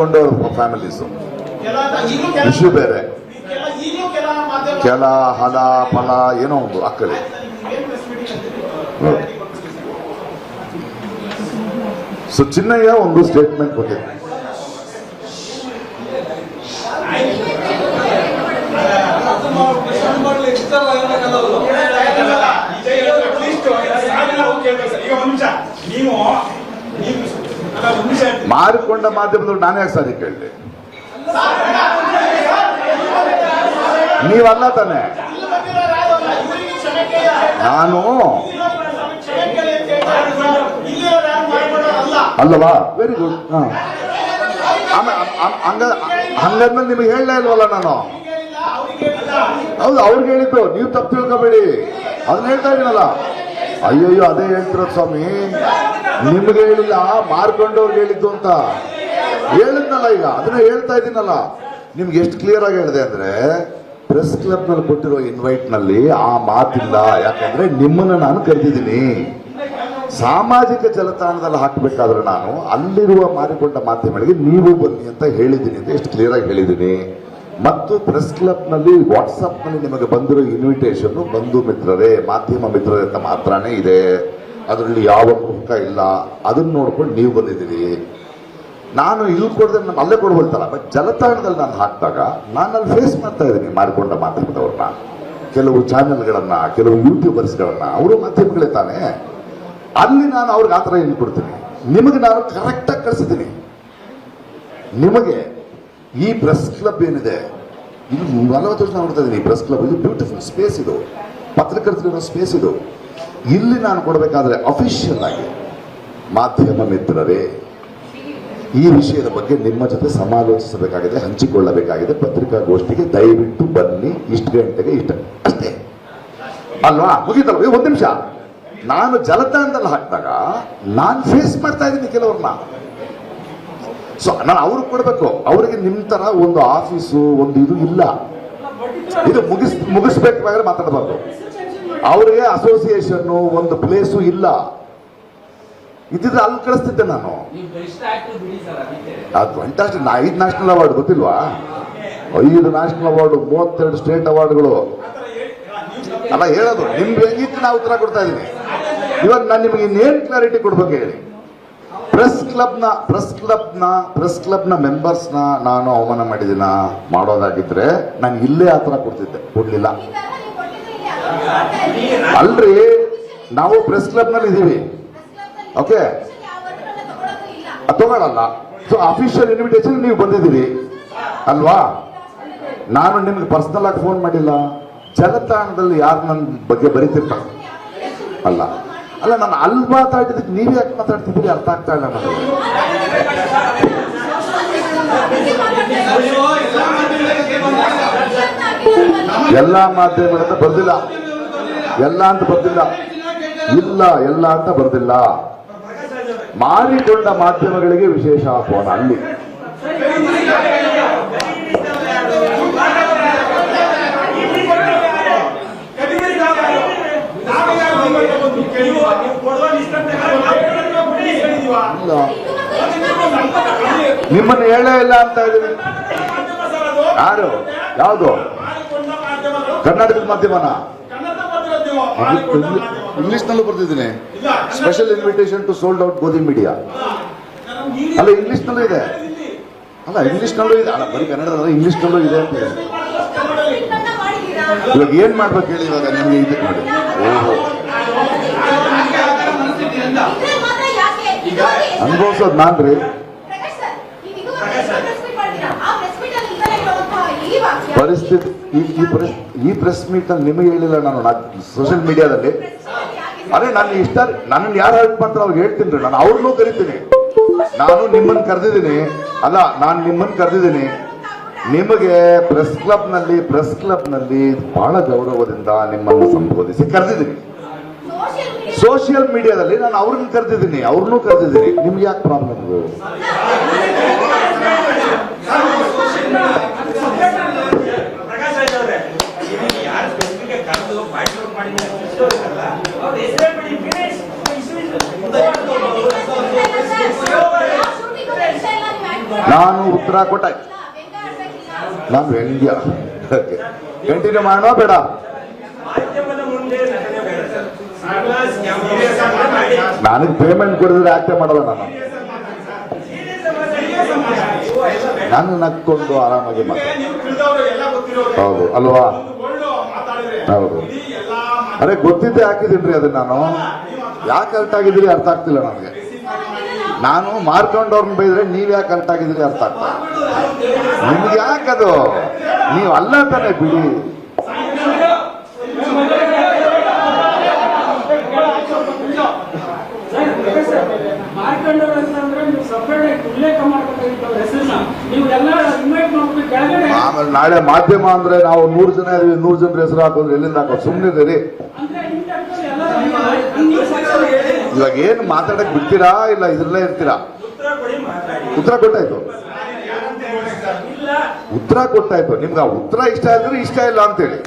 ಮಾರ್ಕೊಂಡವ್ರ families issue ಬೇರೆ. ಕೆಲ ಹಲ ಫಲ ಏನೋ ಒಂದು ಅಕ್ಕಳಿ. ಸೊ ಚಿನ್ನಯ್ಯ ಒಂದು ಸ್ಟೇಟ್ಮೆಂಟ್ ಬಗ್ಗೆ ಮಾರಿಕೊಂಡ ಮಾಧ್ಯಮದವ್ರು ನಾನೇ ಯಾಕೆ ಸಾರಿ ಕೇಳಿದೆ? ನೀವಲ್ಲ ತಾನೆ? ನಾನು ಅಲ್ಲವಾ? Very good. ಹಂಗಂದ್ಮೇಲೆ ನಿಮಗೆ ಹೇಳಲೇ ಇಲ್ವಲ್ಲ ನಾನು? ಹೌದು, ಅವ್ರಿಗೆ ಹೇಳಿದ್ದು, ನೀವು ತಪ್ಪು ತಿಳ್ಕೊಬೇಡಿ, ಅದನ್ನ ಹೇಳ್ತಾ ಇದೀನಲ್ಲ. ಅಯ್ಯಯ್ಯೋ, ಅದೇ ಹೇಳ್ತಿರೋದು ಸ್ವಾಮಿ, ನಿಮ್ಗೆ ಹೇಳಿಲ್ಲ, ಮಾರ್ಕೊಂಡವ್ರಿಗೆ ಹೇಳಿದ್ದು ಅಂತ ಹೇಳಿದ್ನಲ್ಲ. ಈಗ ಅದನ್ನ ಹೇಳ್ತಾ ಇದ್ದೀನಲ್ಲ. ನಿಮ್ಗೆ ಎಷ್ಟು ಕ್ಲಿಯರ್ ಆಗಿ ಹೇಳಿದೆ ಅಂದ್ರೆ, ಪ್ರೆಸ್ ಕ್ಲಬ್ ನಲ್ಲಿ ಕೊಟ್ಟಿರೋ ಇನ್ವೈಟ್ ನಲ್ಲಿ ಆ ಮಾತಿಲ್ಲ. ಯಾಕಂದ್ರೆ ನಿಮ್ಮನ್ನ ನಾನು ಕರೆದಿದ್ದೀನಿ. ಸಾಮಾಜಿಕ ಜಾಲತಾಣದಲ್ಲಿ ಹಾಕಬೇಕಾದ್ರೆ ನಾನು ಅಲ್ಲಿರುವ ಮಾರಿಕೊಂಡ ಮಾಧ್ಯಮಗಳಿಗೆ ನೀವು ಬನ್ನಿ ಅಂತ ಹೇಳಿದ್ದೀನಿ ಅಂತ ಎಷ್ಟು ಕ್ಲಿಯರ್ ಆಗಿ ಹೇಳಿದ್ದೀನಿ. ಮತ್ತು ಪ್ರೆಸ್ ಕ್ಲಬ್ ನಲ್ಲಿ ವಾಟ್ಸಪ್ ನಲ್ಲಿ ನಿಮಗೆ ಬಂದಿರೋ ಇನ್ವಿಟೇಷನ್ ಬಂಧು ಮಿತ್ರರೇ, ಮಾಧ್ಯಮ ಮಿತ್ರರೇ ಅಂತ ಮಾತ್ರನೇ ಇದೆ. ಅದರಲ್ಲಿ ಯಾವ ಮುಖ ಇಲ್ಲ. ಅದನ್ನ ನೋಡ್ಕೊಂಡು ನೀವು ಬಂದಿದ್ದೀರಿ. ನಾನು ಇಲ್ಲಿ ಕೊಡದೆ ನಾನು ಅಲ್ಲೇ ಕೊಡ್ಬೋಲ್ತಲ್ಲ. ಬಟ್ ಜಾಲತಾಣದಲ್ಲಿ ನಾನು ಹಾಕಿದಾಗ ನಾನು ಅಲ್ಲಿ ಫೇಸ್ ಮಾಡ್ತಾ ಇದ್ದೀನಿ ಮಾರಿಕೊಂಡ ಮಾಧ್ಯಮದವ್ರನ್ನ, ಕೆಲವು ಚಾನೆಲ್ಗಳನ್ನ, ಕೆಲವು ಯೂಟ್ಯೂಬರ್ಸ್ಗಳನ್ನ. ಅವರು ಮಾಧ್ಯಮಗಳೇ ತಾನೇ. ಅಲ್ಲಿ ನಾನು ಅವ್ರಿಗೆ ಆ ಥರ ಏನು ಕೊಡ್ತೀನಿ. ನಿಮಗೆ ನಾನು ಕರೆಕ್ಟಾಗಿ ಕಳಿಸಿದ್ದೀನಿ. ನಿಮಗೆ ಈ ಪ್ರೆಸ್ ಕ್ಲಬ್ ಏನಿದೆ, ಇದು 40 ವರ್ಷ ನೋಡ್ತಾ ಇದ್ದೀನಿ. ಪ್ರೆಸ್ ಕ್ಲಬ್ ಇದು ಬ್ಯೂಟಿಫುಲ್ ಸ್ಪೇಸ್, ಇದು ಪತ್ರಕರ್ತರಿರೋ ಸ್ಪೇಸ್. ಇದು ಇಲ್ಲಿ ನಾನು ಕೊಡಬೇಕಾದ್ರೆ ಅಫಿಷಿಯಲ್ ಆಗಿ, ಮಾಧ್ಯಮ ಮಿತ್ರರೇ, ಈ ವಿಷಯದ ಬಗ್ಗೆ ನಿಮ್ಮ ಜೊತೆ ಸಮಾಲೋಚಿಸಬೇಕಾಗಿದೆ, ಹಂಚಿಕೊಳ್ಳಬೇಕಾಗಿದೆ. ಪತ್ರಿಕಾಗೋಷ್ಠಿಗೆ ದಯವಿಟ್ಟು ಬನ್ನಿ, ಇಷ್ಟು ಗಂಟೆಗೆ ಇಷ್ಟ, ಅಷ್ಟೇ ಅಲ್ವಾ? ಮುಗಿತಲ್ವ? ಒಂದು ನಿಮಿಷ. ನಾನು ಜಾಲತಾಣದಲ್ಲಿ ಹಾಕಿದಾಗ ನಾನು ಫೇಸ್ ಮಾಡ್ತಾ ಇದ್ದೀನಿ ಕೆಲವ್ರನ್ನ. ಸೊ ನಾನು ಅವ್ರಿಗೆ ಕೊಡಬೇಕು. ಅವರಿಗೆ ನಿಮ್ಮ ತರ ಒಂದು ಆಫೀಸು, ಒಂದು ಇದು ಇಲ್ಲ. ಇದು ಮುಗಿಸ್ಬೇಕಾದ್ರೆ ಮಾತಾಡಬಾರ್ದು. ಅವರಿಗೆ ಅಸೋಸಿಯೇಷನ್, ಒಂದು ಪ್ಲೇಸು ಇಲ್ಲ. ಇದ್ದಿದ್ರೆ ಅಲ್ಲಿ ಕಳಿಸ್ತಿದ್ದೆ ನಾನು. ಅದು ಫ್ಯಾಂಟಾಸ್ಟಿಕ್. 5 ನ್ಯಾಷನಲ್ ಅವಾರ್ಡ್ ಗೊತ್ತಿಲ್ವಾ? 5 ನ್ಯಾಷನಲ್ ಅವಾರ್ಡ್, 32 ಸ್ಟೇಟ್ ಅವಾರ್ಡ್ಗಳು ಅಲ್ಲ ಹೇಳೋದು. ನಿಮ್ಗೆ ಹೆಂಗಿತ್ತು ನಾವು ಉತ್ತರ ಕೊಡ್ತಾ ಇದ್ದೀನಿ. ಇವಾಗ ನಾನು ನಿಮಗೆ ಇನ್ನೇನು ಕ್ಲಾರಿಟಿ ಕೊಡ್ಬೇಕು ಹೇಳಿ? ಪ್ರೆಸ್ ಕ್ಲಬ್ನ ಮೆಂಬರ್ಸ್ನ ನಾನು ಅವಮಾನ ಮಾಡಿದ್ದೀನ? ಮಾಡೋದಾಗಿದ್ರೆ ನಾನು ಇಲ್ಲೇ ಆ ಥರ ಕೊಡ್ಲಿಲ್ಲ. ಅಲ್ರಿ, ನಾವು ಪ್ರೆಸ್ ಕ್ಲಬ್ನಲ್ಲಿ ಇದ್ದೀವಿ. ಓಕೆ, ತಗೊಳ್ಳಲ್ಲ. ಸೊ ಅಫಿಷಿಯಲ್ ಇನ್ವಿಟೇಷನ್ ನೀವು ಬಂದಿದ್ದೀರಿ ಅಲ್ವಾ? ನಾನು ನಿಮ್ಗೆ ಪರ್ಸನಲ್ ಆಗಿ ಫೋನ್ ಮಾಡಿಲ್ಲ. ಜಾಲತಾಣದಲ್ಲಿ ಯಾರು ನನ್ನ ಬಗ್ಗೆ ಬರೀತಿರ್ತಾರೆ ಅಲ್ಲ. ನಾನು ಅಲ್ಲಿ ಮಾತಾಡಿದ್ದಕ್ಕೆ ನೀವು ಯಾಕೆ ಮಾತಾಡ್ತಿದ್ದೀರಿ ಅರ್ಥ ಆಗ್ತಾ ಇಲ್ಲ ನನಗೆ. ಎಲ್ಲ ಮಾಧ್ಯಮಗಳಿಂದ ಬರ್ದಿಲ್ಲ, ಎಲ್ಲ ಅಂತ ಬರ್ದಿಲ್ಲ, ಇಲ್ಲ ಎಲ್ಲ ಅಂತ ಬರ್ದಿಲ್ಲ. ಮಾರಿಕೊಂಡ ಮಾಧ್ಯಮಗಳಿಗೆ ವಿಶೇಷ ಆಹ್ವಾನ. ಅಲ್ಲಿ ನಿಮ್ಮನ್ನ ಹೇಳೇ ಇಲ್ಲ ಅಂತ ಇದ್ದೀವಿ. ಯಾರು? ಯಾವುದು? ಕರ್ನಾಟಕದ ಮಾಧ್ಯಮನ? ಇಂಗ್ಲಿಷ್ ನಲ್ಲೂ ಬರ್ತಿದ್ದೀನಿ. Special invitation to sold out Godi media. ಅಲ್ಲ, ಇಂಗ್ಲಿಷ್ ನಲ್ಲೂ ಇದೆ. ಅಲ್ಲ, ಇಂಗ್ಲಿಷ್ ನಲ್ಲೂ ಇದೆ. ಅಲ್ಲ, ಬರೀ ಕನ್ನಡದ ಇಂಗ್ಲಿಷ್ ನಲ್ಲೂ ಇದೆ ಅಂತ ಇದೆ. ಇವಾಗ ಏನ್ ಮಾಡ್ಬೇಕು ಹೇಳಿ? ಇವಾಗ ನಿಮ್ಗೆ ಇದಕ್ಕೆ ಮಾಡಿ. ಓಹೋ, ಅನುಭವಿಸೋದು ನಾನ್ರಿ. ಪರಿಸ್ಥಿತಿ ಈ ಪ್ರೆಸ್ ಮೀಟ್ ಅಲ್ಲಿ ನಿಮಗೆ ಹೇಳಿಲ್ಲ ನಾನು. ಸೋಷಿಯಲ್ ಮೀಡಿಯಾದಲ್ಲಿ ಅದೇ ನನ್ನನ್ನು ಯಾರು ಹೆಲ್ಪ್ ಮಾಡ್ತಾರೆ ಅವ್ರಿಗೆ ಹೇಳ್ತೀನಿ. ನಾನು ಅವ್ರನ್ನೂ ಕರಿತೀನಿ. ನಾನು ನಿಮ್ಮನ್ನು ಕರೆದಿದ್ದೀನಿ. ಅಲ್ಲ, ನಾನು ನಿಮ್ಮನ್ನು ಕರೆದಿದ್ದೀನಿ. ನಿಮಗೆ ಪ್ರೆಸ್ ಕ್ಲಬ್ನಲ್ಲಿ ಬಹಳ ಗೌರವದಿಂದ ನಿಮ್ಮನ್ನು ಸಂಬೋಧಿಸಿ ಕರೆದಿದ್ದೀನಿ. ಸೋಷಿಯಲ್ ಮೀಡಿಯಾದಲ್ಲಿ ನಾನು ಅವ್ರನ್ನ ಕರೆದಿದ್ದೀನಿ, ಅವ್ರನ್ನೂ ಕರೆದಿದ್ದೀನಿ. ನಿಮ್ಗೆ ಯಾಕೆ ಪ್ರಾಬ್ಲಮ್? ನಾನು ಉತ್ತರ ಕೊಟ್ಟ ನಾನು ವ್ಯಂಗ್ಯ ಕಂಟಿನ್ಯೂ ಮಾಡೋಣ ಬೇಡ ನನಗೆ ಪೇಮೆಂಟ್ ಕೊಡಿದ್ರೆ ಯಾಕೆ ಮಾಡಲ್ಲ ನಾನು ನಕ್ಕೊಂಡು ಆರಾಮಾಗಿ ಹೌದು ಅಲ್ವಾ ಹೌದು ಅರೆ ಗೊತ್ತಿದ್ದೆ ಹಾಕಿದೀನ್ರಿ ಅದನ್ನ ನಾನು ಯಾಕೆ ಕರೆಕ್ಟ್ ಆಗಿದ್ದೀರಿ ಅರ್ಥ ಆಗ್ತಿಲ್ಲ ನನಗೆ ನಾನು ಮಾರ್ಕೊಂಡವ್ರನ್ನ ಬೈದ್ರೆ ನೀವ್ ಯಾಕೆ ಕರೆಕ್ಟ್ ಆಗಿದ್ದೀರಿ ಅರ್ಥ ಆಗ್ತಾ ನಿಮ್ಗೆ ಯಾಕದು ನೀವು ಅಲ್ಲ ತಾನೆ ಬಿಡಿ ಆಮೇಲೆ ನಾಳೆ ಮಾಧ್ಯಮ ಅಂದ್ರೆ ನಾವು 100 ಜನ ಇದೀವಿ 100 ಜನರ ಹೆಸರು ಹಾಕೋದ್ರೆ ಎಲ್ಲಿಂದ ಹಾಕೋದು ಸುಮ್ಮನೆ ರೀ ಇವಾಗ ಏನ್ ಮಾತಾಡಕ್ ಬಿಡ್ತೀರಾ ಇಲ್ಲ ಇದ್ರಲ್ಲೇ ಇರ್ತೀರಾ ಉತ್ತರ ಕೊಟ್ಟಾಯ್ತು ಉತ್ತರ ಕೊಟ್ಟಾಯ್ತು ನಿಮ್ಗೆ ಆ ಉತ್ತರ ಇಷ್ಟ ಆದ್ರೆ ಇಷ್ಟ ಇಲ್ಲ ಅಂತೇಳಿ